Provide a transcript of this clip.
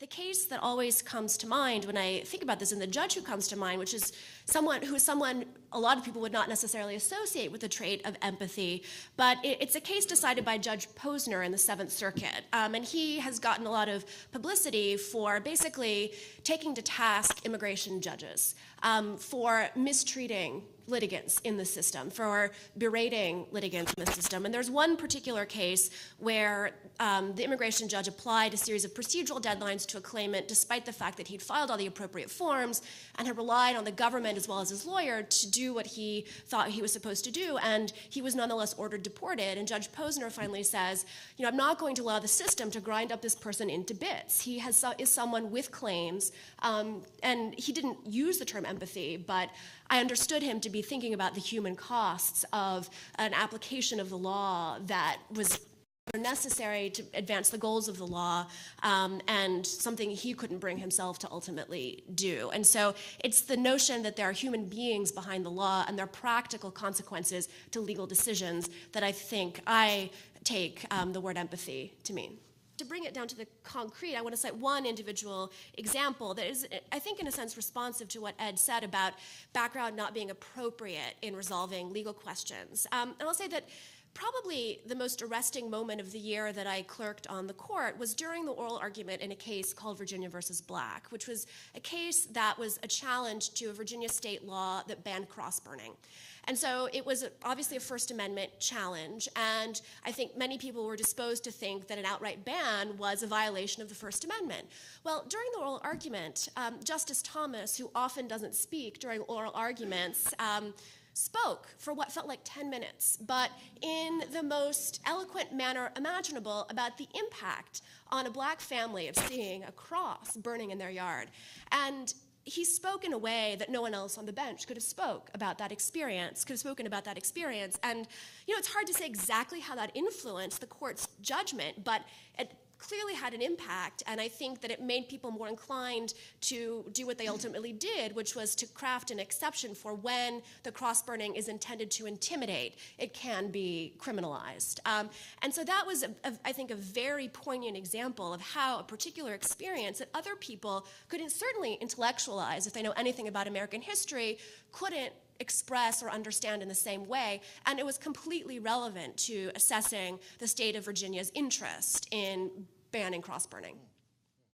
the case that always comes to mind when I think about this, and the judge who comes to mind, which is someone a lot of people would not necessarily associate with the trait of empathy, but it's a case decided by Judge Posner in the Seventh Circuit. And he has gotten a lot of publicity for basically taking to task immigration judges for mistreating litigants in the system, for berating litigants in the system. And there's one particular case where the immigration judge applied a series of procedural deadlines to a claimant despite the fact that he'd filed all the appropriate forms and had relied on the government as well as his lawyer to do what he thought he was supposed to do, and he was nonetheless ordered deported. And Judge Posner finally says, I'm not going to allow the system to grind up this person into bits. He is someone with claims, and he didn't use the term empathy, but I understood him to be thinking about the human costs of an application of the law that was necessary to advance the goals of the law, and something he couldn't bring himself to ultimately do. And so it's the notion that there are human beings behind the law and there are practical consequences to legal decisions that I think I take the word empathy to mean. To bring it down to the concrete, I want to cite one individual example that is, I think, in a sense, responsive to what Ed said about background not being appropriate in resolving legal questions. And I'll say that probably the most arresting moment of the year that I clerked on the court was during the oral argument in a case called Virginia versus Black, which was a case that was a challenge to a Virginia state law that banned cross-burning. And so it was obviously a First Amendment challenge, and I think many people were disposed to think that an outright ban was a violation of the First Amendment. Well, during the oral argument, Justice Thomas, who often doesn't speak during oral arguments, spoke for what felt like 10 minutes, but in the most eloquent manner imaginable about the impact on a black family of seeing a cross burning in their yard. And he spoke in a way that no one else on the bench could have spoken about that experience. And it's hard to say exactly how that influenced the court's judgment, but it clearly had an impact, and I think that it made people more inclined to do what they ultimately did, which was to craft an exception for when the cross-burning is intended to intimidate, it can be criminalized. And so that was, I think, a very poignant example of how a particular experience that other people couldn't certainly intellectualize if they know anything about American history, couldn't express or understand in the same way, and it was completely relevant to assessing the state of Virginia's interest in banning cross-burning.